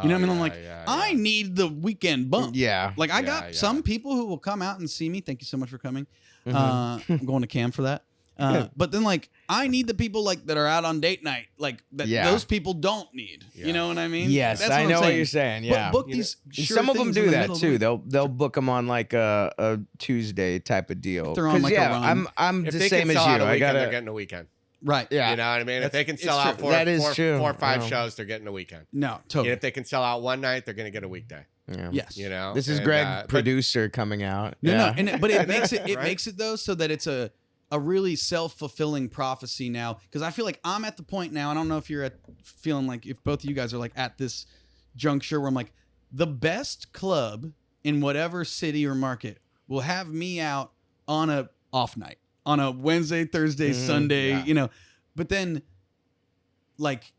You know what I mean? I'm like, I need the weekend bump. Yeah. Like I got some people who will come out and see me. Thank you so much for coming. I'm going to Cam for that. But then like I need the people like that are out on date night, like that those people don't need. You know what I mean? Yes, That's I know what saying. you're saying. Yeah. But book these. Some of them things do in the that middle of too. the week. They'll book them on like a Tuesday type of deal. They're on like a run. I'm If the they same can as sell you. out a I weekend, gotta. they're getting a weekend. Right. Yeah. You know what I mean? If they can sell out four or five shows, they're getting a weekend. No, totally. And if they can sell out one night, they're going to get a weekday. Yeah. Yes. You know, This is Greg, producer, coming out. No, but it makes it Right? makes it though so that it's a really self-fulfilling prophecy now, because I feel like I'm at the point now. I don't know if you're feeling like if both of you guys are like at this juncture where I'm like, the best club in whatever city or market will have me out on a off night, on a Wednesday, Thursday, Sunday, you know. But then like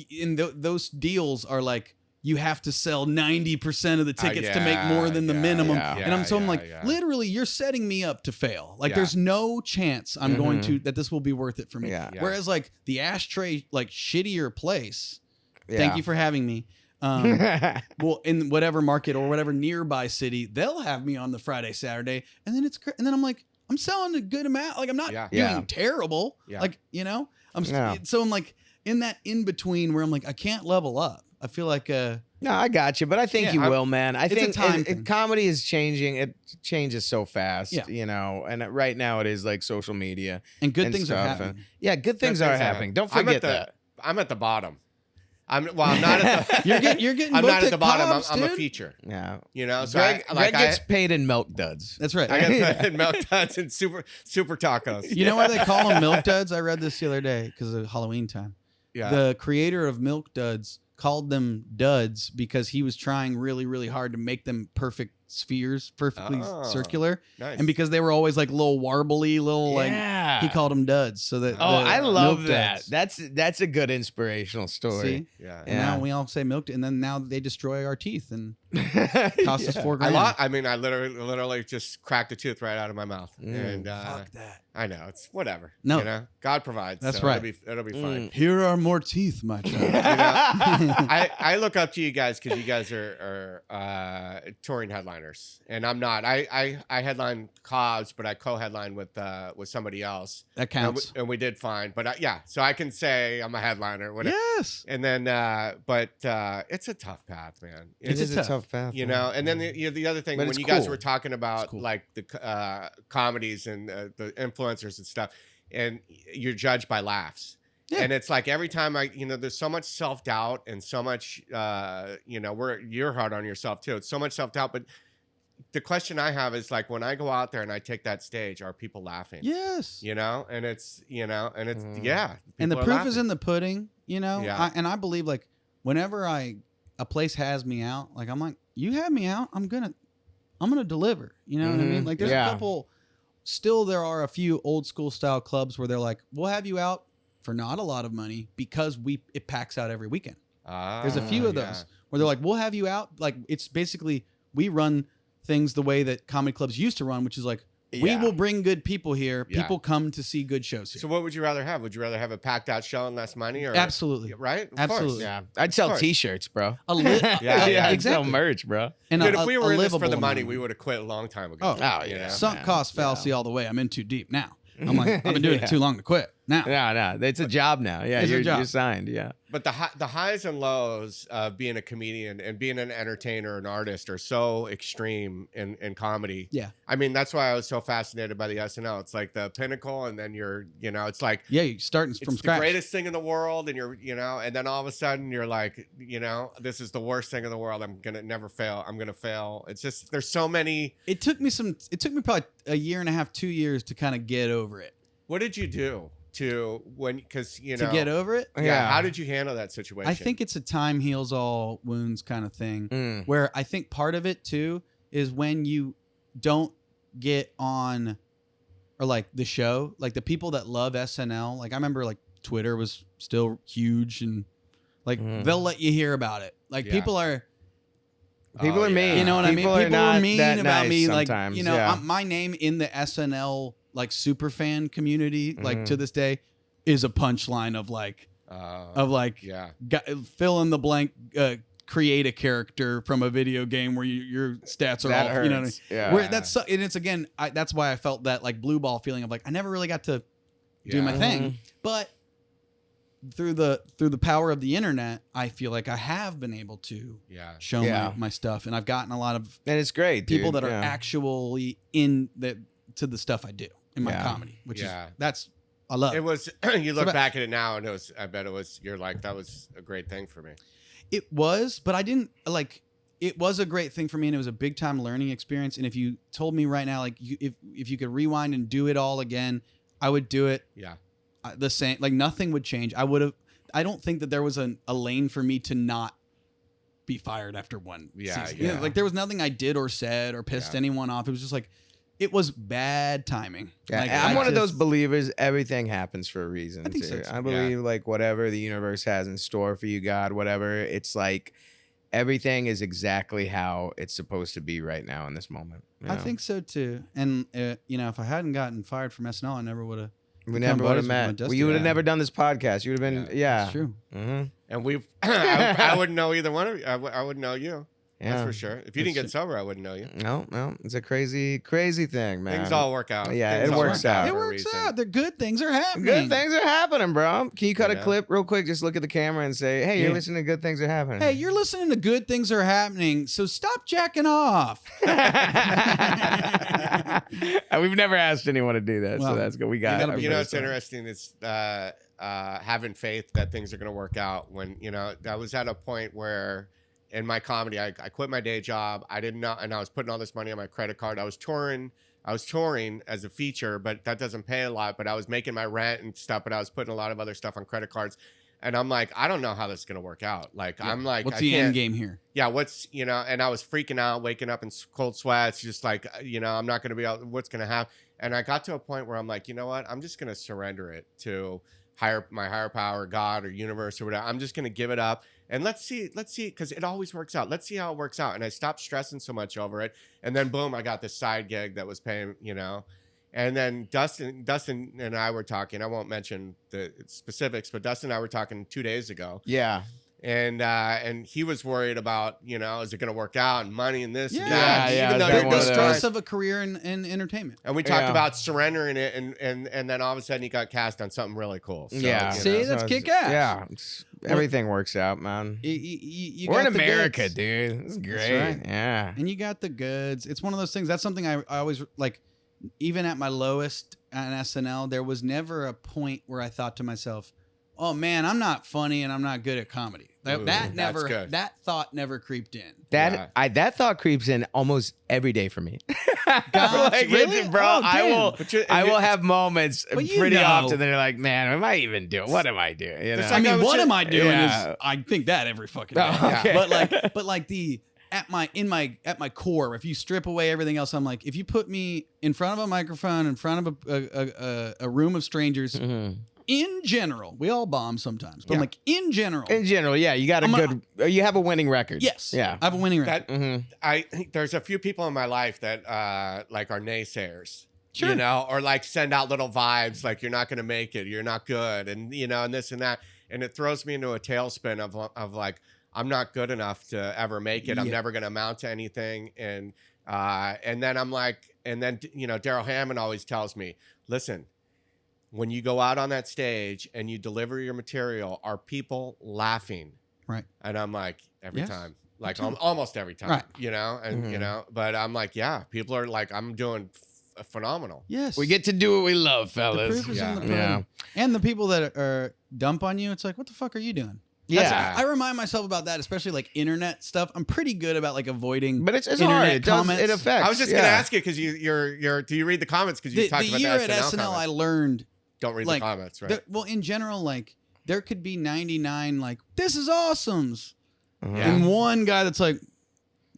in those deals are like, you have to sell 90% of the tickets to make more than the minimum. And I'm like, literally, you're setting me up to fail. Like, there's no chance I'm going to, that this will be worth it for me. Whereas, like, the Ashtray, like, shittier place, thank you for having me. Well, in whatever market or whatever nearby city, they'll have me on the Friday, Saturday. And then I'm like, I'm selling a good amount. Like, I'm not doing terrible. Like, you know, so I'm like in that in between where I'm like, I can't level up. I feel like no, I got you, but I think you will, man. I think comedy is changing. It changes so fast, you know. And right now it is like social media and good things are happening. Good things are happening. Don't forget that. I'm at the bottom. I'm not at the. you're getting. I'm not at the bottom. Cops, I'm a feature. Yeah, you know. So Greg gets paid in milk duds. That's right. I get paid in milk duds and super tacos. You know why they call them milk duds? I read this the other day because of Halloween time. Yeah. The creator of Milk Duds called them duds because he was trying really, really hard to make them perfect spheres, perfectly circular. Nice. And because they were always like little warbly, like he called them duds. So that I love that. That's a good inspirational story. See? Yeah. And now we all say milk, and then now they destroy our teeth and cost us $4,000. I literally just cracked a tooth right out of my mouth. And fuck that. I know, it's whatever. No. You know, God provides. That's so right. It'll be fine. Here are more teeth, my child. You I look up to you guys because you guys are touring headliners, and I'm not. I headline Cobb's, but I co-headline with somebody else. That counts. And we did fine. But yeah, so I can say I'm a headliner. Whatever. Yes. And then, but it's a tough path, man. It is a tough path, you know. And then the other thing, when you guys were talking about like the comedies and the influencers and stuff, and you're judged by laughs. Yeah. And it's like every time there's so much self-doubt and so much, you're hard on yourself too. It's so much self-doubt. But the question I have is like, when I go out there and I take that stage, are people laughing? Yes. And it's, yeah. And the proof is in the pudding, Yeah. I believe like whenever a place has me out, like I'm like, you have me out, I'm going to deliver. You know what I mean? Like there's a couple, still there are a few old school style clubs where they're like, we'll have you out for not a lot of money because it packs out every weekend. There's a few of those where they're like, we'll have you out. Like it's basically, we run things the way that comedy clubs used to run, which is like, we will bring good people here. People come to see good shows here. So what would you rather have? Would you rather have a packed out show and less money? Or Absolutely. Right? Of Absolutely. course. Yeah. I'd sell t-shirts, bro. Exactly. Sell merch, bro. And dude, if we were in this for the money, we would have quit a long time ago. Oh yeah. Sunk cost fallacy all the way. I'm in too deep now. I'm like, I've been doing it too long to quit. Now. No. It's a job now. Yeah, you're signed. Yeah. But the highs and lows of being a comedian and being an entertainer, an artist, are so extreme in comedy. Yeah. I mean, that's why I was so fascinated by the SNL. It's like the pinnacle, and then it's like you're starting from scratch. It's the greatest thing in the world, and and then all of a sudden you're like, this is the worst thing in the world. I'm gonna never fail. I'm gonna fail. It's just there's so many. It took me probably a year and a half, 2 years to kind of get over it. What did you do? To get over it? Yeah. How did you handle that situation? I think it's a time heals all wounds kind of thing, where I think part of it too is when you don't get on, or like the show, like the people that love SNL. Like I remember like Twitter was still huge, and like they'll let you hear about it. Like people are mean. You know what I mean? People are mean about me. Sometimes. Like my name in the SNL like super fan community, like to this day, is a punchline of fill in the blank, create a character from a video game where your stats are all, you know what I mean? Yeah. Where and it's again, that's why I felt that like blue ball feeling of like I never really got to do my thing, but through the power of the internet, I feel like I have been able to show my stuff, and I've gotten a lot of and it's great people that are actually in to the stuff I do in my comedy, which is I love. It was you look back at it now, and I bet you're like, that was a great thing for me. It was, but I didn't like. It was a great thing for me, and it was a big time learning experience. And if you told me right now, like if you could rewind and do it all again, I would do it. Yeah. The same, like nothing would change. I don't think that there was a lane for me to not be fired after one season. Yeah. Like there was nothing I did or said or pissed anyone off. It was just like, it was bad timing. Yeah, like, I'm one of those believers. Everything happens for a reason. I think so. I believe like whatever the universe has in store for you, God, whatever. It's like everything is exactly how it's supposed to be right now in this moment. I think so too. And if I hadn't gotten fired from SNL, I never would have. We never would have met. You would have never done this podcast. You would have been, That's true. Mm-hmm. And I wouldn't know either one of you. I wouldn't know you. Yeah. That's for sure. If you didn't get sober, I wouldn't know you. No. It's a crazy, crazy thing, man. Things all work out. Yeah, it works out. It works out. The good things are happening. Good things are happening, bro. Can you cut a clip real quick? Just look at the camera and say, hey, you're listening to Good Things Are Happening. Hey, you're listening to Good Things Are Happening, so stop jacking off. We've never asked anyone to do that, so that's good. We got it. It's interesting. It's having faith that things are going to work out. When, I was at a point where in my comedy, I quit my day job. I didn't know, and I was putting all this money on my credit card. I was touring as a feature, but that doesn't pay a lot. But I was making my rent and stuff, but I was putting a lot of other stuff on credit cards. And I'm like, I don't know how this is going to work out. Like, I'm like, what's the end game here? Yeah. And I was freaking out, waking up in cold sweats, just like, I'm not going to be out. What's going to happen? And I got to a point where I'm like, you know what? I'm just going to surrender it to my higher power, God or universe or whatever. I'm just going to give it up. And let's see, because it always works out. Let's see how it works out. And I stopped stressing so much over it. And then boom, I got this side gig that was paying, And then Dustin and I were talking. I won't mention the specifics, but Dustin and I were talking 2 days ago. Yeah. And he was worried about, is it going to work out and money and this and Yeah, that. even though the stress of a career in entertainment. And we talked about surrendering it, and then all of a sudden he got cast on something really cool. So, See, that's kick ass. Yeah, everything works out, man. We're in America, dude. This is great. Right. Yeah, and you got the goods. It's one of those things. That's something I always like. Even at my lowest on SNL, there was never a point where I thought to myself, "Oh man, I'm not funny and I'm not good at comedy." That thought never creeped in. That thought creeps in almost every day for me. Really? Bro, I will have moments pretty often that are like, man, am I even doing? What am I doing? I mean, what am I doing? Is I think that every fucking day. Okay. But like at my core, if you strip away everything else, I'm like, if you put me in front of a microphone, in front of a room of strangers. Mm-hmm. In general, we all bomb sometimes, but I'm like, in general, yeah, you got you have a winning record. Yes, yeah, I have a winning record. There's a few people in my life that like are naysayers, sure, or like send out little vibes like you're not going to make it, you're not good, and and this and that, and it throws me into a tailspin of like I'm not good enough to ever make it. I'm never going to amount to anything, and then I'm like, and then Daryl Hammond always tells me, listen. When you go out on that stage and you deliver your material, are people laughing? Right. And I'm like, every time, like almost every time, right. But I'm like, yeah, people are like, I'm doing phenomenal. Yes. We get to do what we love, fellas. The proof is in the pudding. And the people that are dump on you, it's like, what the fuck are you doing? Yeah. I remind myself about that, especially like internet stuff. I'm pretty good about like avoiding but it's hard. It comments. It affects. I was just going to ask you, because do you read the comments? Because you talked about the year at SNL comments. I learned. Don't read the comments, right? Well, in general, like there could be 99 like this is awesomes, and one guy that's like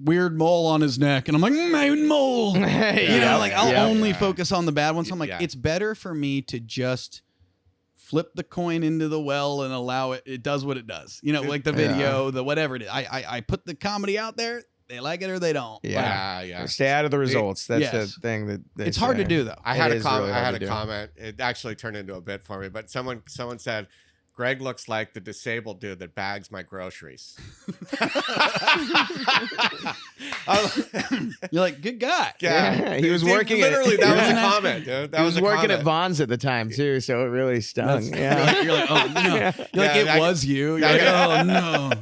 weird mole on his neck, and I'm like my mole, I'll only focus on the bad ones. So I'm like, it's better for me to just flip the coin into the well and allow it does what it does. Like the video, the whatever it is. I put the comedy out there. They like it or they don't. Yeah. Stay out of the results. That's the thing that it's hard to do though. I had a comment. It actually turned into a bit for me, but someone said, Greg looks like the disabled dude that bags my groceries. You're like, good guy. Yeah. He was working literally, that was a comment, dude. He was working at Vaughn's at the time too, so it really stung. You're like, oh no. You're like, it was you. You're like, oh no.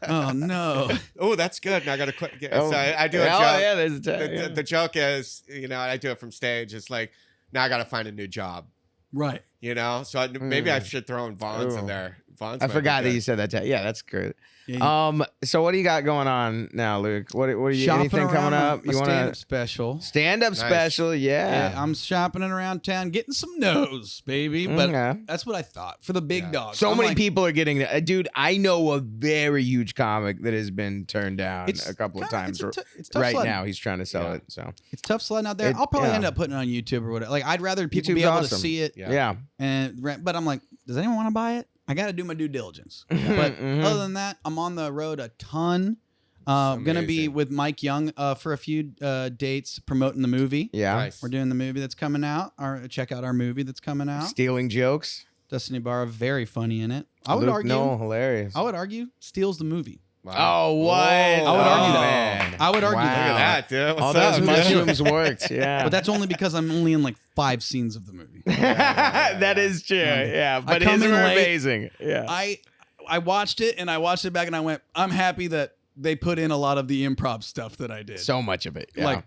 Oh no. Oh, that's good. Now I gotta quit. So I do a joke. Yeah, there's a the joke is, I do it from stage. It's like, now I gotta find a new job. Right. So maybe I should throw in Vaughn's in there. I forgot that you said that. Yeah, that's great. Yeah. So what do you got going on now, Luke? What are you? Anything coming up? You want stand-up special? Stand-up special, yeah. I'm shopping it around town, getting some no's, baby. But that's what I thought for the big dogs. So many people are getting that. Dude, I know a very huge comic that has been turned down a couple of times. It's tough right sledding. Now, he's trying to sell it. So it's tough sledding out there. I'll probably end up putting it on YouTube or whatever. Like I'd rather people be able to see it. Yeah. But I'm like, does anyone want to buy it? I got to do my due diligence. But other than that, I'm on the road a ton. Going to be with Mike Young for a few dates promoting the movie. Yeah. Nice. We're doing the movie that's coming out. Check out our movie that's coming out. Stealing jokes. Dustin Ibarra, very funny in it. I would argue. No, hilarious. I would argue steals the movie. Wow. Oh, what? I would argue that. I would argue that. Look at that, dude. All those mushrooms worked. Yeah. But that's only because I'm only in like 5 scenes of the movie. That is true. Yeah. But his were amazing. Yeah. I watched it and I watched it back and I went, I'm happy that they put in a lot of the improv stuff that I did. So much of it. Yeah. Like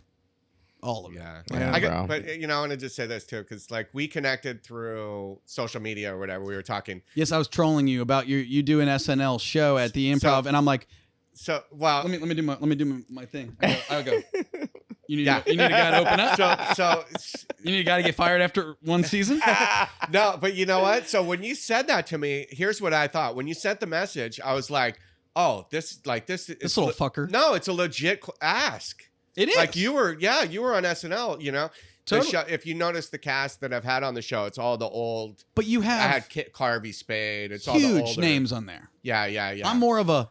all of it. Yeah. But I want to just say this too, because like we connected through social media or whatever. We were talking. Yes, I was trolling you about you do an SNL show at the Improv, and I'm like, let me do my thing. I go. You need a guy to open up. So you need a guy to get fired after one season. No, but you know what? So when you said that to me, here's what I thought. When you sent the message, I was like, oh, this little fucker. No, it's a legit ask. It is. Like you were on SNL, Totally. If you notice the cast that I've had on the show, it's all the old. But you have. I had Kit Carvey, Spade. It's all the the huge names on there. Yeah. I'm more of a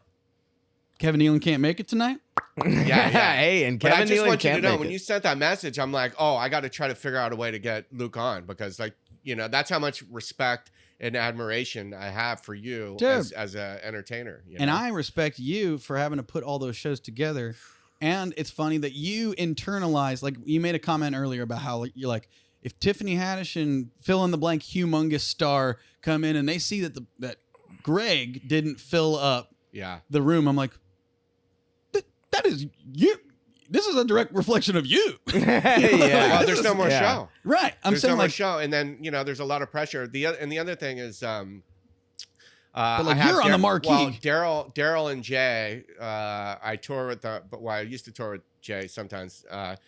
Kevin Nealon can't make it tonight. Yeah. Hey, and Kevin Nealon can't make it. But I just want you to know, when you sent that message, I'm like, oh, I got to try to figure out a way to get Luke on because, like, that's how much respect and admiration I have for you as an entertainer. And I respect you for having to put all those shows together. And it's funny that you internalize, like you made a comment earlier about how you're like, if Tiffany Haddish and fill in the blank humongous star come in and they see that that Greg didn't fill up the room, I'm like, that is you. This is a direct reflection of you. Well, there's no more show. Right. There's saying no more show. And then, there's a lot of pressure. The other thing is, but like you're on the marquee. Well, Daryl and Jay, I tour with I used to tour with Jay sometimes. But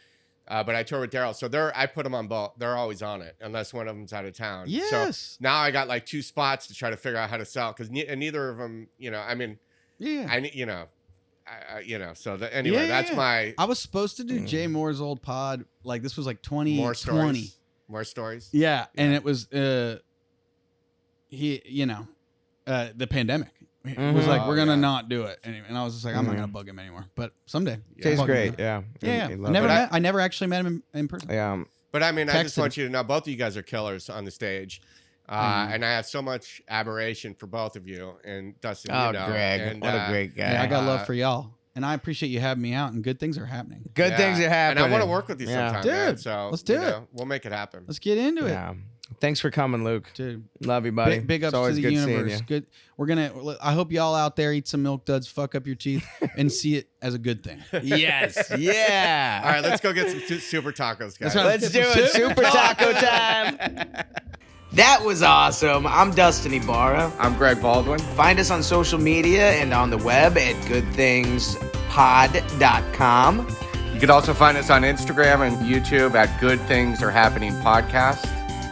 I tour with Daryl. So I put them on both. They're always on it unless one of them's out of town. Yes. So now I got like 2 spots to try to figure out how to sell because neither of them, anyway, that's my. I was supposed to do Jay Moore's old pod. Like this was like 2020. More stories. Yeah, and it was the pandemic. It was like we're gonna not do it, and I was just like, I'm not gonna bug him anymore. But someday, Jay's great. Yeah. I never actually met him in person. Yeah. But I mean, I just want you to know, both of you guys are killers on the stage. And I have so much admiration for both of you and Dustin. Greg, and, what a great guy! Yeah, I got love for y'all, and I appreciate you having me out. And good things are happening. Good things are happening, and I want to work with you sometime, dude. Man, so let's do it. We'll make it happen. Let's get into it. Thanks for coming, Luke. Dude, love you, buddy. Big ups to the universe. Good. We're gonna. I hope y'all out there eat some Milk Duds, fuck up your teeth, and see it as a good thing. Yes. Yeah. All right, let's go get some super tacos, guys. Let's do it. Super taco time. That was awesome. I'm Dustin Ibarra. I'm Greg Baldwin. Find us on social media and on the web at goodthingspod.com. You can also find us on Instagram and YouTube at Good Things Are Happening Podcast.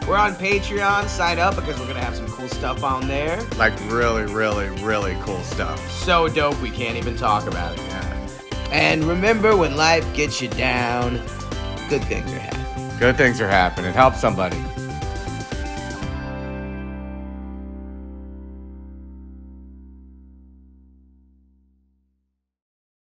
We're on Patreon. Sign up because we're going to have some cool stuff on there. Like really, really, really cool stuff. So dope we can't even talk about it. Yeah. And remember, when life gets you down, good things are happening. Good things are happening. Help somebody.